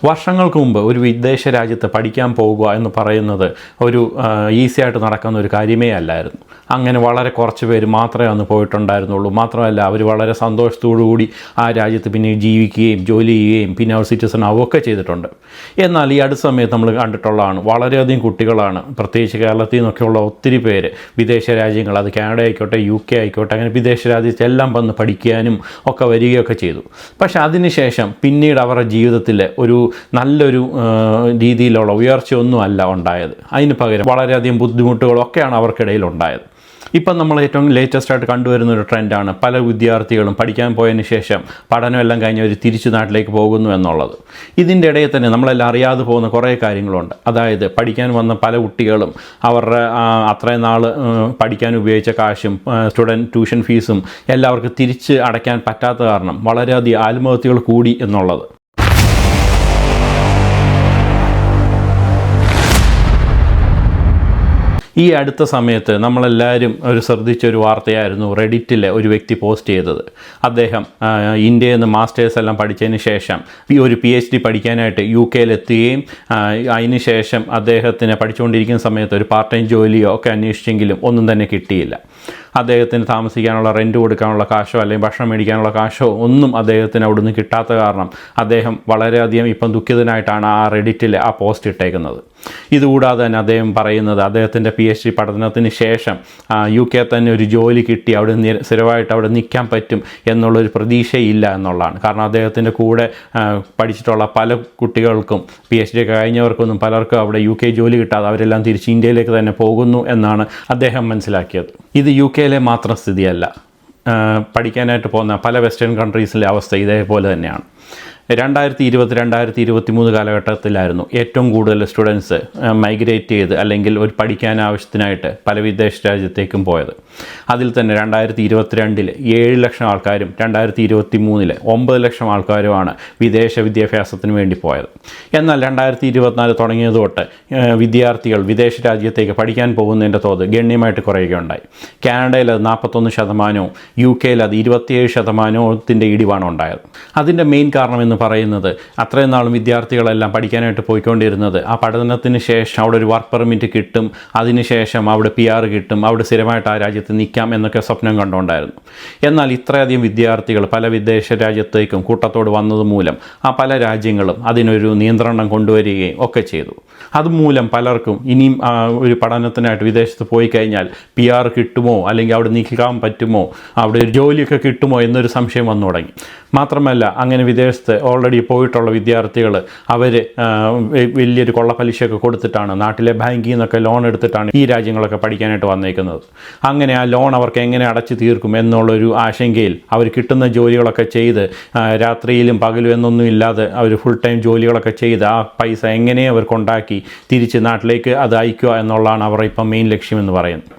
വർഷങ്ങൾക്ക് മുമ്പ് ഒരു വിദേശ രാജ്യത്ത് പഠിക്കാൻ പോകുക എന്ന് പറയുന്നത് ഒരു ഈസി ആയിട്ട് നടക്കുന്ന ഒരു കാര്യമേ അല്ലായിരുന്നു. അങ്ങനെ വളരെ കുറച്ച് പേര് മാത്രമേ അന്ന് പോയിട്ടുണ്ടായിരുന്നുള്ളൂ. മാത്രമല്ല അവർ വളരെ സന്തോഷത്തോടുകൂടി ആ രാജ്യത്ത് പിന്നെ ജീവിക്കുകയും ജോലി ചെയ്യുകയും പിന്നെ അവർ സിറ്റിസൺ ആവുകയൊക്കെ ചെയ്തിട്ടുണ്ട്. എന്നാൽ ഈ അടുത്ത സമയത്ത് നമ്മൾ കണ്ടിട്ടുള്ളതാണ്, വളരെയധികം കുട്ടികളാണ്, പ്രത്യേകിച്ച് കേരളത്തിൽ നിന്നൊക്കെയുള്ള ഒത്തിരി പേര് വിദേശ രാജ്യങ്ങൾ, അത് കാനഡ ആയിക്കോട്ടെ UK ആയിക്കോട്ടെ, അങ്ങനെ വിദേശ രാജ്യത്തെല്ലാം വന്ന് പഠിക്കാനും ഒക്കെ വരികയൊക്കെ ചെയ്തു. പക്ഷേ അതിനുശേഷം പിന്നീട് അവരുടെ ജീവിതത്തിൽ ഒരു നല്ലൊരു രീതിയിലുള്ള ഉയർച്ചയൊന്നും അല്ല ഉണ്ടായത്. അതിന് പകരം വളരെയധികം ബുദ്ധിമുട്ടുകളൊക്കെയാണ് അവർക്കിടയിൽ ഉണ്ടായത്. ഇപ്പം നമ്മൾ ഏറ്റവും ലേറ്റസ്റ്റ് ആയിട്ട് കണ്ടുവരുന്ന ഒരു ട്രെൻഡാണ് പല വിദ്യാർത്ഥികളും പഠിക്കാൻ പോയതിന് ശേഷം പഠനമെല്ലാം കഴിഞ്ഞ് അവർ തിരിച്ചു നാട്ടിലേക്ക് പോകുന്നു എന്നുള്ളത്. ഇതിൻ്റെ ഇടയിൽ തന്നെ നമ്മളെല്ലാം അറിയാതെ പോകുന്ന കുറേ കാര്യങ്ങളുണ്ട്. അതായത് പഠിക്കാൻ വന്ന പല കുട്ടികളും അവരുടെ അത്രയും നാൾ പഠിക്കാൻ ഉപയോഗിച്ച കാശും സ്റ്റുഡൻറ്റ് ട്യൂഷൻ ഫീസും എല്ലാവർക്കും തിരിച്ച് അടയ്ക്കാൻ പറ്റാത്ത കാരണം വളരെയധികം ആത്മഹത്യകൾ കൂടി എന്നുള്ളത്. ഈ അടുത്ത സമയത്ത് നമ്മളെല്ലാവരും ശ്രദ്ധിച്ചൊരു വാർത്തയായിരുന്നു റെഡിറ്റിലെ ഒരു വ്യക്തി പോസ്റ്റ് ചെയ്തത്. അദ്ദേഹം ഇന്ത്യയിൽ നിന്ന് മാസ്റ്റേഴ്സ് എല്ലാം പഠിച്ചതിന് ശേഷം ഒരു PhD പഠിക്കാനായിട്ട് UK എത്തുകയും അതിന് ശേഷം അദ്ദേഹത്തിന് പഠിച്ചുകൊണ്ടിരിക്കുന്ന സമയത്ത് ഒരു പാർട്ട് ടൈം ജോലിയോ ഒക്കെ അന്വേഷിച്ചെങ്കിലും ഒന്നും തന്നെ കിട്ടിയില്ല. അദ്ദേഹത്തിന് താമസിക്കാനുള്ള റെൻറ്റ് കൊടുക്കാനുള്ള കാശോ അല്ലെങ്കിൽ ഭക്ഷണം മേടിക്കാനുള്ള കാശോ ഒന്നും അദ്ദേഹത്തിന് അവിടുന്ന് കിട്ടാത്ത കാരണം അദ്ദേഹം വളരെയധികം ഇപ്പം ദുഃഖിതനായിട്ടാണ് ആ റെഡിറ്റിൽ ആ പോസ്റ്റ് ഇട്ടേക്കുന്നത്. ഇതുകൂടാതെ തന്നെ അദ്ദേഹം പറയുന്നത് അദ്ദേഹത്തിൻ്റെ PhD പഠനത്തിന് ശേഷം UK തന്നെ ഒരു ജോലി കിട്ടി അവിടെ സ്ഥിരമായിട്ട് അവിടെ നിൽക്കാൻ പറ്റും എന്നുള്ളൊരു പ്രതീക്ഷയില്ല എന്നുള്ളതാണ്. കാരണം അദ്ദേഹത്തിൻ്റെ കൂടെ പഠിച്ചിട്ടുള്ള പല കുട്ടികൾക്കും PhD കഴിഞ്ഞവർക്കൊന്നും പലർക്കും അവിടെ UK ജോലി കിട്ടാതെ അവരെല്ലാം തിരിച്ച് ഇന്ത്യയിലേക്ക് തന്നെ പോകുന്നു എന്നാണ് അദ്ദേഹം മനസ്സിലാക്കിയത്. ഇത് UK മാത്രം സ്ഥിതിയല്ല, പഠിക്കാനായിട്ട് പോകുന്ന പല വെസ്റ്റേൺ കൺട്രീസിലെ അവസ്ഥ ഇതേപോലെ തന്നെയാണ്. 2020-2023 കാലഘട്ടത്തിലായിരുന്നു ഏറ്റവും കൂടുതൽ സ്റ്റുഡൻസ് മൈഗ്രേറ്റ് ചെയ്ത് അല്ലെങ്കിൽ ഒരു പഠിക്കാൻ ആവശ്യത്തിനായിട്ട് പല വിദേശ രാജ്യത്തേക്കും പോയത്. അതിൽ തന്നെ 2022 7 ലക്ഷം ആൾക്കാരും 2023 9 ലക്ഷം ആൾക്കാരുമാണ് വിദേശ വിദ്യാഭ്യാസത്തിന് വേണ്ടി പോയത്. എന്നാൽ 2024 തുടങ്ങിയത് തൊട്ട് വിദ്യാർത്ഥികൾ വിദേശ രാജ്യത്തേക്ക് പഠിക്കാൻ പോകുന്നതിൻ്റെ തോത് ഗണ്യമായിട്ട് കുറയുകയുണ്ടായി. കാനഡയിൽ അത് 41%, UK അത് 27% ഇടിവാണ് ഉണ്ടായത്. അതിൻ്റെ മെയിൻ കാരണം എന്ന് പറയുന്നത് അത്രയും നാളും വിദ്യാർത്ഥികളെല്ലാം പഠിക്കാനായിട്ട് പോയിക്കൊണ്ടിരുന്നത് ആ പഠനത്തിന് ശേഷം അവിടെ ഒരു വർക്ക് പെർമിറ്റ് കിട്ടും, അതിനുശേഷം അവിടെ PR കിട്ടും, അവിടെ സ്ഥിരമായിട്ട് ആ രാജ്യത്ത് നിൽക്കാം എന്നൊക്കെ സ്വപ്നം കണ്ടുകൊണ്ടായിരുന്നു. എന്നാൽ ഇത്രയധികം വിദ്യാർത്ഥികൾ പല വിദേശ രാജ്യത്തേക്കും കൂട്ടത്തോട് വന്നതുമൂലം ആ പല രാജ്യങ്ങളും അതിനൊരു നിയന്ത്രണം കൊണ്ടുവരികയും ഒക്കെ ചെയ്തു. അതുമൂലം പലർക്കും ഇനിയും ഒരു പഠനത്തിനായിട്ട് വിദേശത്ത് പോയി കഴിഞ്ഞാൽ PR കിട്ടുമോ അല്ലെങ്കിൽ അവിടെ നിൽക്കാൻ പറ്റുമോ, അവിടെ ഒരു ജോലിയൊക്കെ കിട്ടുമോ എന്നൊരു സംശയം വന്നു തുടങ്ങി. മാത്രമല്ല അങ്ങനെ വിദേശത്ത് ഓൾറെഡി പോയിട്ടുള്ള വിദ്യാർത്ഥികൾ അവർ വലിയൊരു കൊള്ളപ്പലിശയൊക്കെ കൊടുത്തിട്ടാണ് നാട്ടിലെ ബാങ്കിൽ നിന്നൊക്കെ ലോൺ എടുത്തിട്ടാണ് ഈ രാജ്യങ്ങളൊക്കെ പഠിക്കാനായിട്ട് വന്നേക്കുന്നത്. അങ്ങനെ ആ ലോൺ അവർക്ക് എങ്ങനെ അടച്ചു തീർക്കും എന്നുള്ളൊരു ആശങ്കയിൽ അവർ കിട്ടുന്ന ജോലികളൊക്കെ ചെയ്ത് രാത്രിയിലും പകലും എന്നൊന്നും ഇല്ലാതെ അവർ ഫുൾ ടൈം ജോലികളൊക്കെ ചെയ്ത് ആ പൈസ എങ്ങനെ അവർക്കുണ്ടാക്കി തിരിച്ച് നാട്ടിലേക്ക് അത് അയക്കുക എന്നുള്ളതാണ് അവർ ഇപ്പം മെയിൻ ലക്ഷ്യമെന്ന് പറയുന്നത്.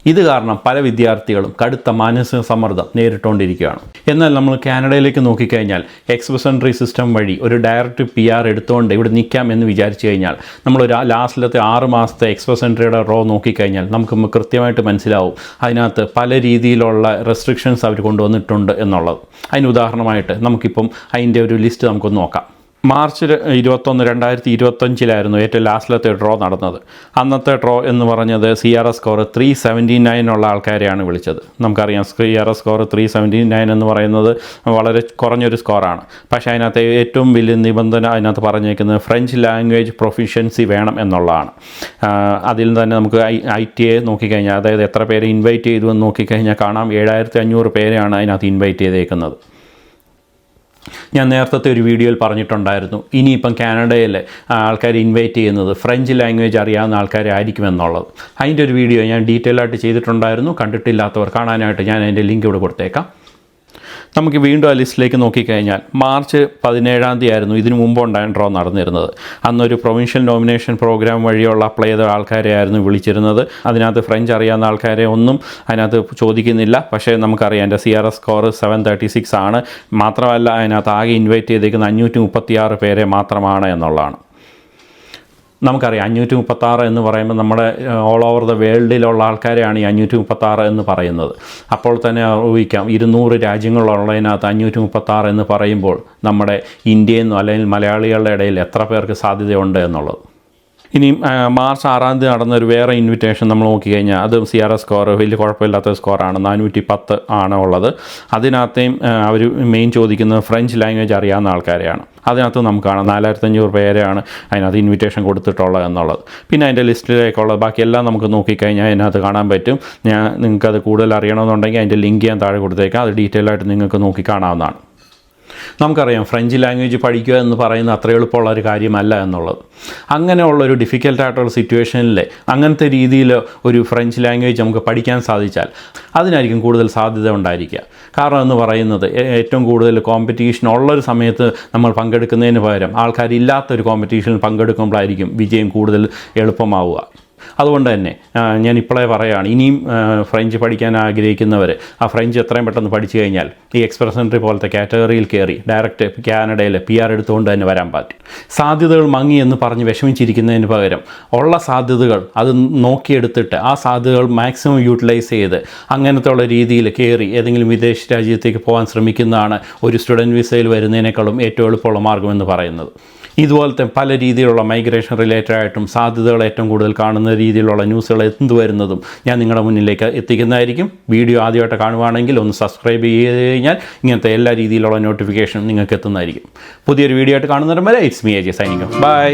ഇത് കാരണം പല വിദ്യാർത്ഥികളും കടുത്ത മാനസിക സമ്മർദ്ദം നേരിട്ടുകൊണ്ടിരിക്കുകയാണ്. എന്നാൽ നമ്മൾ കാനഡയിലേക്ക് നോക്കിക്കഴിഞ്ഞാൽ എക്സ്പ്രസ് എൻട്രി സിസ്റ്റം വഴി ഒരു ഡയറക്റ്റ് PR എടുത്തുകൊണ്ട് ഇവിടെ നിൽക്കാം എന്ന് വിചാരിച്ചു കഴിഞ്ഞാൽ നമ്മളൊരു ലാസ്റ്റിലത്തെ 6 മാസത്തെ എക്സ്പ്രസ് എൻട്രിയുടെ റോ നോക്കിക്കഴിഞ്ഞാൽ നമുക്ക് കൃത്യമായിട്ട് മനസ്സിലാവും അതിനകത്ത് പല രീതിയിലുള്ള റെസ്ട്രിക്ഷൻസ് അവർ കൊണ്ടുവന്നിട്ടുണ്ട് എന്നുള്ളത്. അതിന് ഉദാഹരണമായിട്ട് നമുക്കിപ്പം അതിൻ്റെ ഒരു ലിസ്റ്റ് നമുക്കൊന്ന് നോക്കാം. മാർച്ച് 21, 2025 ഏറ്റവും ലാസ്റ്റിലത്തെ ഡ്രോ നടന്നത്. അന്നത്തെ ഡ്രോ എന്ന് പറഞ്ഞത് CRS സ്കോർ 379 ഉള്ള ആൾക്കാരെയാണ് വിളിച്ചത്. നമുക്കറിയാം CRS സ്കോർ 379 എന്ന് പറയുന്നത് വളരെ കുറഞ്ഞൊരു സ്കോറാണ്. പക്ഷേ അതിനകത്ത് ഏറ്റവും വലിയ നിബന്ധന അതിനകത്ത് പറഞ്ഞേക്കുന്നത് ഫ്രഞ്ച് ലാംഗ്വേജ് പ്രൊഫിഷ്യൻസി വേണം എന്നുള്ളതാണ്. അതിൽ തന്നെ നമുക്ക് ITA നോക്കിക്കഴിഞ്ഞാൽ, അതായത് എത്ര പേരെ ഇൻവൈറ്റ് ചെയ്തു എന്ന് നോക്കിക്കഴിഞ്ഞാൽ കാണാം 7500 പേരെയാണ് അതിനകത്ത് ഇൻവൈറ്റ് ചെയ്തേക്കുന്നത്. ഞാൻ നേരത്തെ ഒരു വീഡിയോയിൽ പറഞ്ഞിട്ടുണ്ടായിരുന്നു ഇനിയിപ്പം കാനഡയിലെ ആൾക്കാർ ഇൻവൈറ്റ് ചെയ്യുന്നത് ഫ്രഞ്ച് ലാംഗ്വേജ് അറിയാവുന്ന ആൾക്കാരെ ആയിരിക്കുമെന്നുള്ളത്. അതിൻ്റെ ഒരു വീഡിയോ ഞാൻ ഡീറ്റെയിൽ ആയിട്ട് ചെയ്തിട്ടുണ്ടായിരുന്നു. കണ്ടിട്ടില്ലാത്തവർ കാണാനായിട്ട് ഞാൻ അതിൻ്റെ ലിങ്ക് ഇവിടെ കൊടുത്തേക്കാം. നമുക്ക് വീണ്ടും ആ ലിസ്റ്റിലേക്ക് നോക്കിക്കഴിഞ്ഞാൽ മാർച്ച് 17 ആയിരുന്നു ഇതിനു മുമ്പ് ഉണ്ടായ ഡ്രോ നടന്നിരുന്നത്. അന്നൊരു പ്രൊവിൻഷ്യൽ നോമിനേഷൻ പ്രോഗ്രാം വഴിയുള്ള അപ്ലൈ ചെയ്ത ആൾക്കാരെ ആയിരുന്നു വിളിച്ചിരുന്നത്. അതിനകത്ത് ഫ്രഞ്ച് അറിയാവുന്ന ആൾക്കാരെ ഒന്നും അതിനകത്ത് ചോദിക്കുന്നില്ല. പക്ഷേ നമുക്കറിയാം എൻ്റെ CRS സ്കോർ 736 ആണ്. മാത്രമല്ല അതിനകത്ത് ആകെ ഇൻവൈറ്റ് ചെയ്തേക്കുന്ന 536 പേരെ മാത്രമാണ് എന്നുള്ളതാണ്. നമുക്കറിയാം 536 എന്ന് പറയുമ്പോൾ നമ്മുടെ ഓൾ ഓവർ ദ വേൾഡിലുള്ള ആൾക്കാരെയാണ് ഈ 536 എന്ന് പറയുന്നത്. അപ്പോൾ തന്നെ ഊഹിക്കാം 200 രാജ്യങ്ങളുള്ളതിനകത്ത് 536 എന്ന് പറയുമ്പോൾ നമ്മുടെ ഇന്ത്യയിൽ നിന്നും അല്ലെങ്കിൽ മലയാളികളുടെ ഇടയിൽ എത്ര പേർക്ക് സാധ്യതയുണ്ട് എന്നുള്ളത്. ഇനിയും മാർച്ച് 6-ാം തീയതി നടന്നൊരു വേറെ ഇൻവിറ്റേഷൻ നമ്മൾ നോക്കിക്കഴിഞ്ഞാൽ അത് CRS സ്കോർ വലിയ കുഴപ്പമില്ലാത്ത സ്കോറാണ്, 410 ആണ് ഉള്ളത്. അതിനകത്തേയും അവർ മെയിൻ ചോദിക്കുന്നത് ഫ്രഞ്ച് ലാംഗ്വേജ് അറിയാവുന്ന ആൾക്കാരെയാണ്. അതിനകത്ത് നമുക്ക് കാണാം 4500 പേരെയാണ് അതിനകത്ത് ഇൻവിറ്റേഷൻ കൊടുത്തിട്ടുള്ളത് എന്നുള്ളത്. പിന്നെ അതിൻ്റെ ലിസ്റ്റിലേക്കുള്ളത് ബാക്കിയെല്ലാം നമുക്ക് നോക്കിക്കഴിഞ്ഞാൽ അതിനകത്ത് കാണാൻ പറ്റും. നിങ്ങൾക്കത് കൂടുതൽ അറിയണമെന്നുണ്ടെങ്കിൽ അതിൻ്റെ ലിങ്ക് ഞാൻ താഴെ കൊടുത്തേക്കാം, അത് ഡീറ്റെയിൽ ആയിട്ട് നിങ്ങൾക്ക് നോക്കി കാണാവുന്നതാണ്. നമുക്കറിയാം ഫ്രഞ്ച് ലാംഗ്വേജ് പഠിക്കുക എന്ന് പറയുന്നത് അത്ര എളുപ്പമുള്ള ഒരു കാര്യമല്ല എന്നുള്ളത്. അങ്ങനെയുള്ളൊരു ഡിഫിക്കൽട്ടായിട്ടുള്ള സിറ്റുവേഷനിൽ അങ്ങനത്തെ രീതിയിൽ ഒരു ഫ്രഞ്ച് ലാംഗ്വേജ് നമുക്ക് പഠിക്കാൻ സാധിച്ചാൽ അതിനായിരിക്കും കൂടുതൽ സാധ്യത ഉണ്ടായിരിക്കുക. കാരണം എന്ന് പറയുന്നത് ഏറ്റവും കൂടുതൽ കോമ്പറ്റീഷൻ ഉള്ളൊരു സമയത്ത് നമ്മൾ പങ്കെടുക്കുന്നതിന് പകരം ആൾക്കാരില്ലാത്തൊരു കോമ്പറ്റീഷനിൽ പങ്കെടുക്കുമ്പോഴായിരിക്കും വിജയം കൂടുതൽ എളുപ്പമാവുക. അതുകൊണ്ട് തന്നെ ഞാൻ ഇപ്പോഴേ പറയുകയാണ്, ഇനിയും ഫ്രഞ്ച് പഠിക്കാൻ ആഗ്രഹിക്കുന്നവർ ആ ഫ്രഞ്ച് എത്രയും പെട്ടെന്ന് പഠിച്ചു കഴിഞ്ഞാൽ ഈ എക്സ്പ്രസ് എൻട്രി പോലത്തെ കാറ്റഗറിയിൽ കയറി ഡയറക്റ്റ് കാനഡയിൽ PR എടുത്തുകൊണ്ട് തന്നെ വരാൻ പറ്റും. സാധ്യതകൾ മങ്ങി എന്ന് പറഞ്ഞ് വിഷമിച്ചിരിക്കുന്നതിന് പകരം ഉള്ള സാധ്യതകൾ അത് നോക്കിയെടുത്തിട്ട് ആ സാധ്യതകൾ മാക്സിമം യൂട്ടിലൈസ് ചെയ്ത് അങ്ങനത്തെ ഉള്ള രീതിയിൽ കയറി ഏതെങ്കിലും വിദേശ രാജ്യത്തേക്ക് പോകാൻ ശ്രമിക്കുന്നതാണ് ഒരു സ്റ്റുഡൻറ്റ് വിസയിൽ വരുന്നതിനേക്കാളും ഏറ്റവും എളുപ്പമുള്ള മാർഗ്ഗമെന്ന് പറയുന്നത്. ഇതുപോലത്തെ പല രീതിയിലുള്ള മൈഗ്രേഷൻ റിലേറ്റഡ് ആയിട്ടും സാധ്യതകൾ ഏറ്റവും കൂടുതൽ കാണുന്ന രീതിയിലുള്ള ന്യൂസുകൾ എന്ത് വരുന്നതും ഞാൻ നിങ്ങളുടെ മുന്നിലേക്ക് എത്തിക്കുന്നതായിരിക്കും. വീഡിയോ ആദ്യമായിട്ട് കാണുവാണെങ്കിൽ ഒന്ന് സബ്സ്ക്രൈബ് ചെയ്ത് കഴിഞ്ഞാൽ ഇങ്ങനത്തെ എല്ലാ രീതിയിലുള്ള നോട്ടിഫിക്കേഷനും നിങ്ങൾക്ക് എത്തുന്നതായിരിക്കും. പുതിയൊരു വീഡിയോ ആയിട്ട് കാണുന്നവരെ it's me AJ signing off. By.